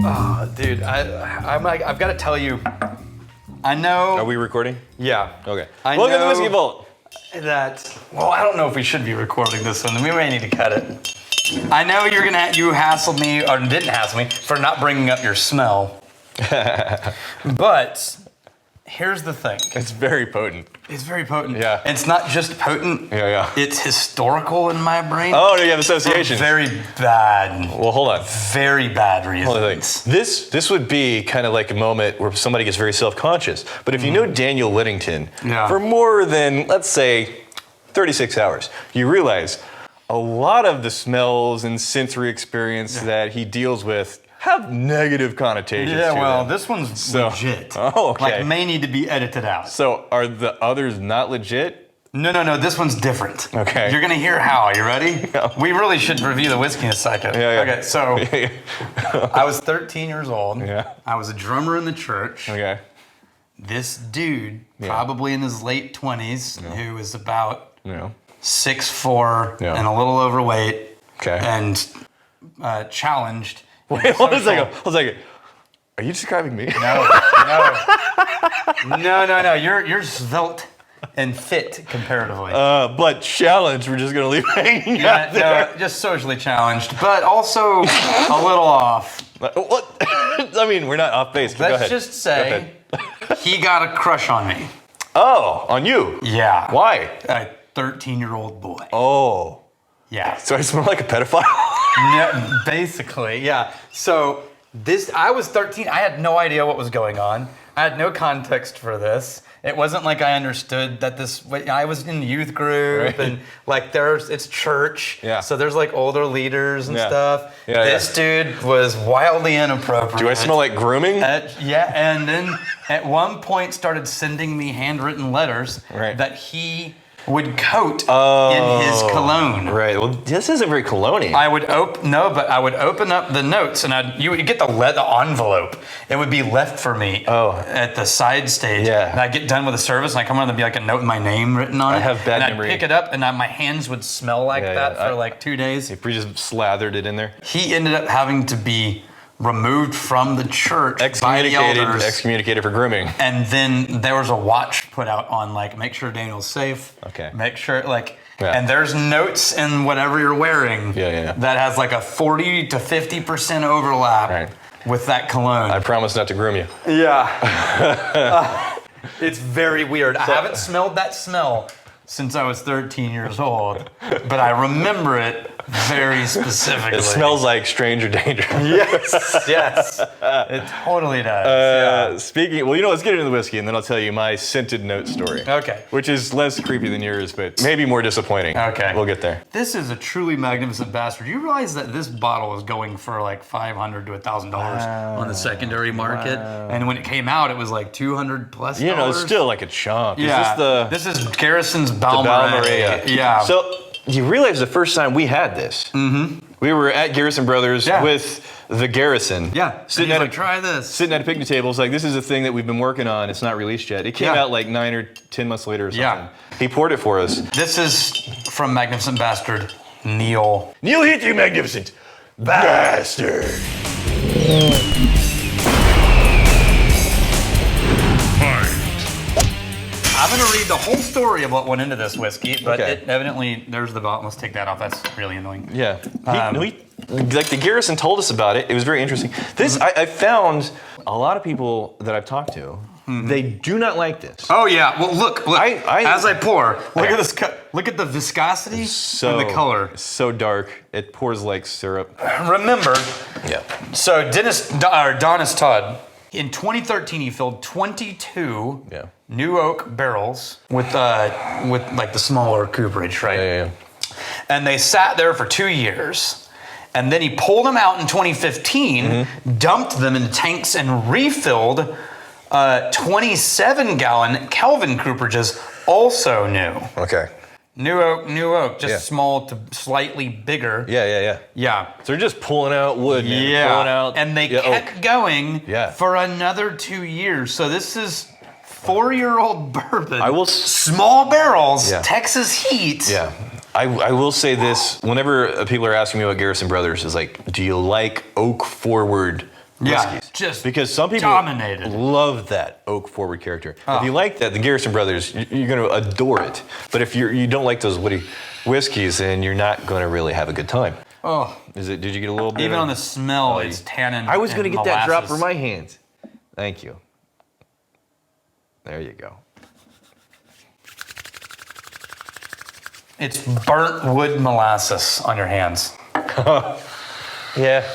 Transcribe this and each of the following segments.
Oh, dude, I've got to tell you, I know. Are we recording? Yeah. Okay. I Welcome to the know Whiskey Vault. Well, I don't know if we should be recording this one. We may need to cut it. I know you hassled me, or didn't hassle me, for not bringing up your smell. But here's the thing. It's very potent. It's very potent. Yeah. It's not just potent. Yeah. It's historical in my brain. Oh, do you have associations? Very bad. Well, hold on. Very bad reasons. This would be kind of like a moment where somebody gets very self-conscious. But if you know Daniel Whittington for more than, let's say, 36 hours, you realize a lot of the smells and sensory experience that he deals with have negative connotations to them. This one's legit. Oh, okay. Like, may need to be edited out. So are the others not legit? No, this one's different. Okay. You're gonna hear how. You ready? Yeah. We really should review the whiskey in a second. Yeah. Okay, so I was 13 years old. Yeah. I was a drummer in the church. Okay. This dude, probably in his late 20s, who was about 6'4" and a little overweight, and challenged. Wait, hold on a second. Are you describing me? No. You're svelte and fit comparatively. But challenged, we're just gonna leave hanging out there. No, just socially challenged, but also a little off. What? I mean, we're not off base. Let's just say he got a crush on me. Oh, on you? Yeah. Why? A 13-year-old boy. Oh. Yeah. So I smell like a pedophile? No, basically, yeah. So I was 13. I had no idea what was going on. I had no context for this. It wasn't like I understood that I was in youth group and like it's church. Yeah. So there's like older leaders and stuff. Yeah, this dude was wildly inappropriate. Do I smell like grooming? And then at one point started sending me handwritten letters that he would coat in his cologne. Right. Well, this isn't very cologne-y. I would open up the notes, and you would get the envelope. It would be left for me at the side stage. Yeah. And I'd get done with the service, and I'd come around and there'd be like a note with my name written on it. I have bad memory. And I'd pick it up, and my hands would smell like that for like 2 days. If we just slathered it in there. He ended up having to be removed from the church by the elders. Excommunicated for grooming. And then there was a watch put out on like, make sure Daniel's safe. Okay. Make sure and there's notes in whatever you're wearing that has like a 40 to 50% overlap with that cologne. I promise not to groom you. Yeah. It's very weird. I haven't smelled that smell since I was 13 years old, but I remember it very specifically. It smells like Stranger Danger. Yes. It totally does. Let's get into the whiskey, and then I'll tell you my scented note story. Okay. Which is less creepy than yours, but maybe more disappointing. Okay. We'll get there. This is a truly magnificent bastard. You realize that this bottle is going for like $500 to $1,000 on the secondary market, and when it came out, it was like $200 plus. It's still like a chunk. Yeah. This is Garrison's Balmorhea. Yeah. So you realize the first time we had this, we were at Garrison Brothers with the Garrison. Yeah. Try this. Sitting at a picnic table. It's like, this is a thing that we've been working on. It's not released yet. It came out like 9 or 10 months later or something. Yeah. He poured it for us. This is from Magnificent Bastard, Neil. Neil Heath, you magnificent bastard. I'm going to read the whole story of what went into this whiskey, but evidently, there's the bottle. Let's take that off. That's really annoying. Yeah. Like the Garrison told us about it. It was very interesting. This, I found a lot of people that I've talked to, they do not like this. Oh, yeah. Well, look. As I pour, look at this. Look at the viscosity and the color. So dark. It pours like syrup. Remember, so Donis Todd, in 2013, he filled 22 New Oak barrels with like the smaller cooperage, right? Yeah. And they sat there for 2 years. And then he pulled them out in 2015, dumped them into tanks, and refilled 27-gallon Kelvin cooperages, also new. Okay. New oak, just small to slightly bigger. Yeah. So they're just pulling out wood, man. Yeah. Pulling out and they kept going for another 2 years. So this is 4-year-old bourbon. Small barrels, Texas heat. Yeah. I will say this, whenever people are asking me about Garrison Brothers, is like, do you like oak forward whiskeys. Just because some people dominated. love that oak forward character. If you like that, the Garrison brothers, you're going to adore it. But if you don't like those woody whiskeys, then you're not going to really have a good time. Oh, Did you get a little bit? even on the smell, it's tannin. I was going to get that drop molasses. for my hands. Thank you. There you go. It's burnt wood molasses on your hands. Yeah.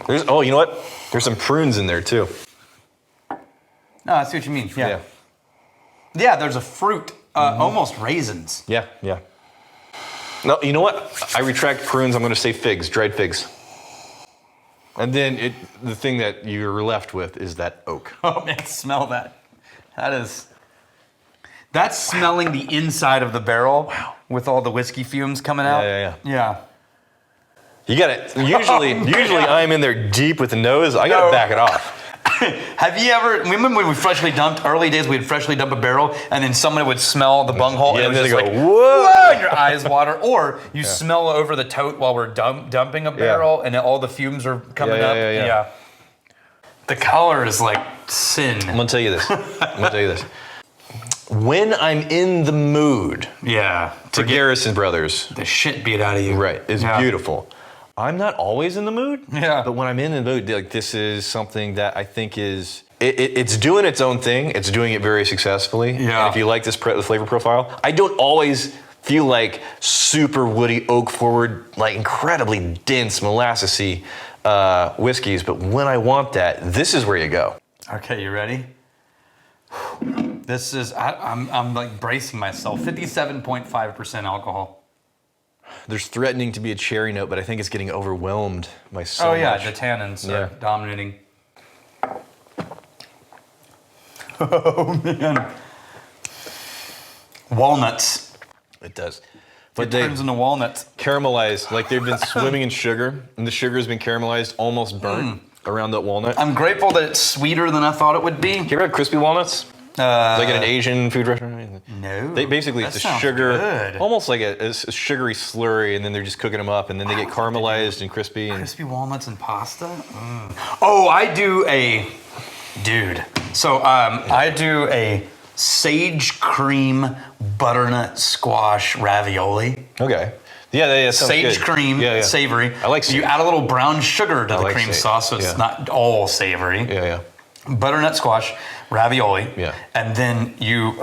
You know what? There's some prunes in there too. No, I see what you mean. Yeah. Yeah, there's a fruit, almost raisins. Yeah. No, you know what? I retract prunes. I'm going to say figs, dried figs. And then the thing that you're left with is that oak. Oh man, smell that. That's smelling the inside of the barrel with all the whiskey fumes coming out. Yeah. You got it. Usually I'm in there deep with the nose. I got to back it off. Have you ever, remember when we freshly dumped, early days we'd freshly dump a barrel and then somebody would smell the bunghole and it was just like, whoa, and your eyes water. Or you smell over the tote while we're dumping a barrel and all the fumes are coming up. Yeah. The color is like sin. I'm going to tell you this. When I'm in the mood to get Garrison Brothers, the shit beat out of you. Right. It's beautiful. I'm not always in the mood. Yeah. But when I'm in the mood, like this is something that I think is it's doing its own thing. It's doing it very successfully. Yeah. And if you like the flavor profile, I don't always feel like super woody oak forward, like incredibly dense molassesy whiskeys. But when I want that, this is where you go. Okay, you ready? This is I'm like bracing myself. 57.5% alcohol. There's threatening to be a cherry note, but I think it's getting overwhelmed by so much. The tannins are dominating. Oh man. Walnuts. It does. But it turns into walnuts. Caramelized, like they've been swimming in sugar, and the sugar has been caramelized, almost burnt around that walnut. I'm grateful that it's sweeter than I thought it would be. You ever had crispy walnuts? Like at an Asian food restaurant? No. Basically, it's a sugar, almost like a sugary slurry, and then they're just cooking them up, and then they get caramelized and crispy. Crispy walnuts and pasta? Oh, I do a sage cream butternut squash ravioli. Okay. Yeah, sage cream, savory. I like sage. You add a little brown sugar to the cream sauce, so it's not all savory. Yeah. Butternut squash, ravioli. Yeah. And then you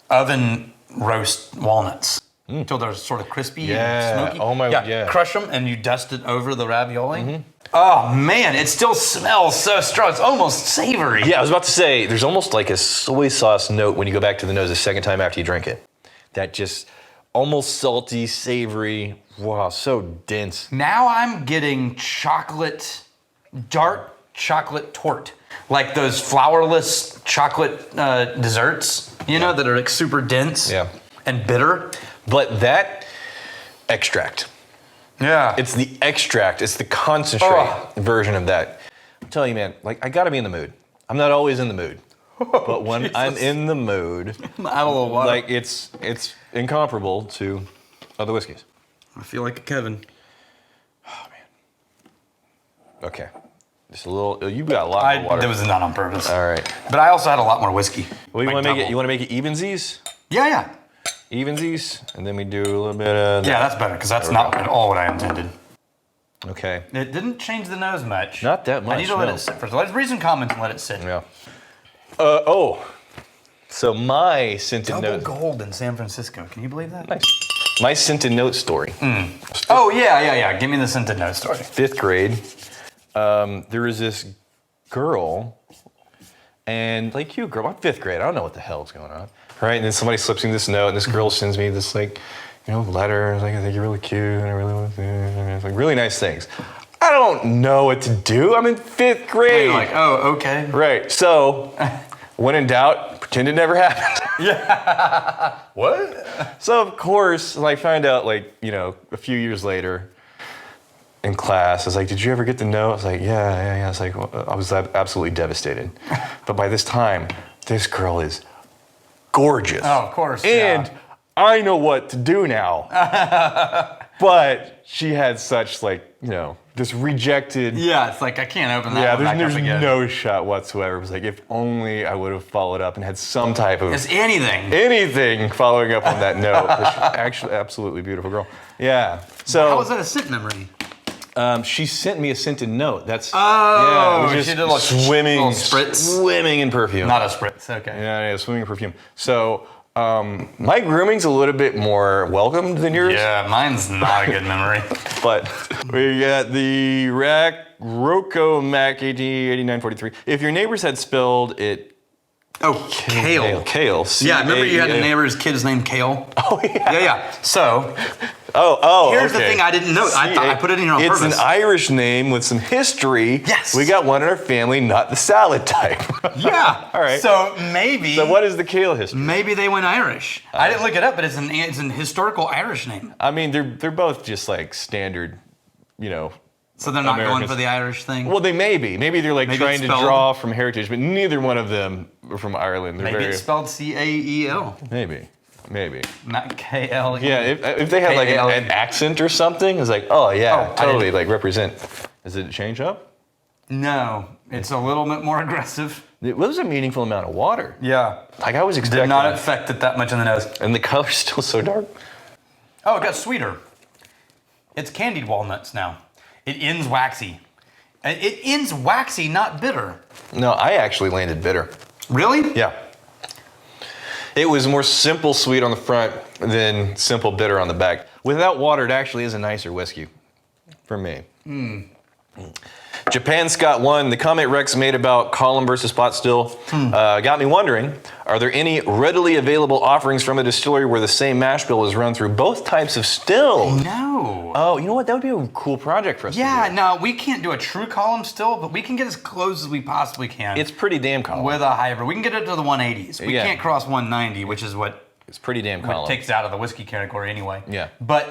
oven roast walnuts until they're sort of crispy and smoky. Crush them and you dust it over the ravioli. Oh man, it still smells so strong. It's almost savory. Yeah, I was about to say, there's almost like a soy sauce note when you go back to the nose the second time after you drink it. That just almost salty, savory. Wow, so dense. Now I'm getting dark chocolate torte. Like those flourless chocolate desserts, that are like super dense and bitter. But that extract. Yeah. It's the extract. It's the concentrate version of that. I'm telling you, man, like I gotta be in the mood. I'm not always in the mood. But when I'm in the mood, I'm out of a little water. Like it's incomparable to other whiskeys. I feel like a Kevin. Oh man. Okay. Just a little. You got a lot more water. That was not on purpose. All right. But I also had a lot more whiskey. Well, you want to make it? You want to make it evensies? Yeah. Evensies, and then we do a little bit of. Yeah, that's better because that's not at all what I intended. Okay. It didn't change the nose much. Not that much. I need to let it sit first. Let's read some comments and let it sit. Yeah. So my scented note. Double gold in San Francisco. Can you believe that? Nice. My scented note story. Oh yeah. Give me the scented note story. 5th grade. There was this girl, and like you, girl, I'm 5th grade. I don't know what the hell's going on, right? And then somebody slips me this note, and this girl sends me this letter. Like, I think you're really cute, and I really want to. It's like really nice things. I don't know what to do. I'm in 5th grade. You're like, oh, okay. Right. So, when in doubt, pretend it never happened. Yeah. What? So of course, I find out a few years later. In class, I was like, did you ever get the note? I was like, yeah. I was like, I was absolutely devastated. But by this time, this girl is gorgeous. Oh, of course. And I know what to do now. But she had such this rejected. Yeah, it's like I can't open that. Yeah, one back there's up again. no shot whatsoever. It was like if only I would have followed up and had some type of It's anything. anything following up on that note. Actually, absolutely beautiful girl. Yeah. So How was that a scent memory? she sent me a scented note. That's Oh, it was she just did a little swimming, little spritz. swimming in perfume. Not a spritz. Okay. Yeah, swimming in perfume. So my grooming's a little bit more welcomed than yours. Yeah, mine's not a good memory. But we got the Rocco Mac 8943. If your neighbors had spelled it. Oh, Kale. Kale. Yeah, remember you had a C-A-L. neighbor's kid's name Kale? Oh, yeah. Yeah. So, okay. here's the thing I didn't know. I thought I put it in here on purpose. It's an Irish name with some history. Yes. We got one in our family, not the salad type. Yeah. All right. So maybe. So what is the Kale history? Maybe they went Irish. I didn't look it up, but it's an historical Irish name. I mean, they're both just like standard, So they're not going Americans. for the Irish thing? Well, they may be. Maybe they're Maybe trying it's to spelled- draw from heritage, but neither one of them are from Ireland. They're Maybe very, it's spelled C-A-E-L. Maybe. Not K-L-E. Yeah, if they had like K-A-L-E. an accent or something, it's like, oh yeah, I totally, didn't- like represent. Does it change up? No, it's a little bit more aggressive. It was a meaningful amount of water. Yeah. Like I was Did expecting. not affect it that much in the nose. And the color's still so dark. Oh, it got sweeter. It's candied walnuts now. It ends waxy. It ends waxy, not bitter. No, I actually landed bitter. Really? Yeah. It was more simple sweet on the front than simple bitter on the back. Without water, it actually is a nicer whiskey for me. Japan Scott 1, the comment Rex made about column versus pot still got me wondering, are there any readily available offerings from a distillery where the same mash bill is run through both types of still? No. Oh, you know what? That would be a cool project for us to Yeah, do. no, we can't do a true column still, but we can get as close as we possibly can. It's pretty damn column. with a hybrid. We can get it to the 180s. We Yeah. can't cross 190, which is what It's pretty damn column. takes it out of the whiskey category anyway. Yeah. But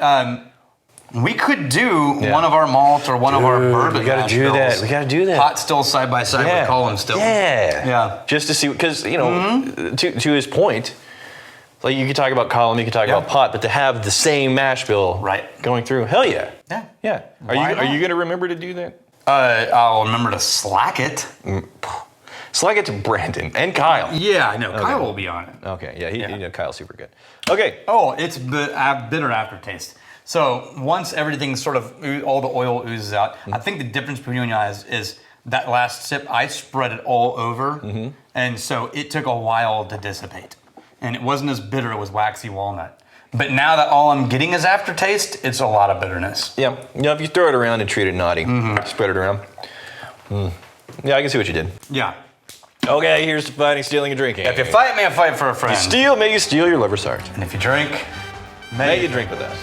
we could do one of our malt or one of our bourbon we gotta mash do bills. that. We gotta do that. Pot still side by side with column still. Yeah. Yeah. Just to see, because, to his point, like you could talk about column, you could talk about pot, but to have the same mash bill going through, hell yeah. Yeah. Yeah. Are Why you not? going to remember to do that? I'll remember to slack it. Slack it to Brandon and Kyle. Yeah, I know. Kyle will be on it. Okay, yeah, Kyle's super good. Okay. Oh, it's bitter aftertaste. So once everything sort of, all the oil oozes out, I think the difference between you and I is that last sip, I spread it all over. And so it took a while to dissipate. And it wasn't as bitter, it was waxy walnut. But now that all I'm getting is aftertaste, it's a lot of bitterness. Yeah, if you throw it around and treat it naughty, spread it around. Yeah, I can see what you did. Yeah. Okay, here's to fighting, stealing, and drinking. If you fight me, I fight for a friend. Steal, may you steal your lover's heart. And if you drink, May you drink with us.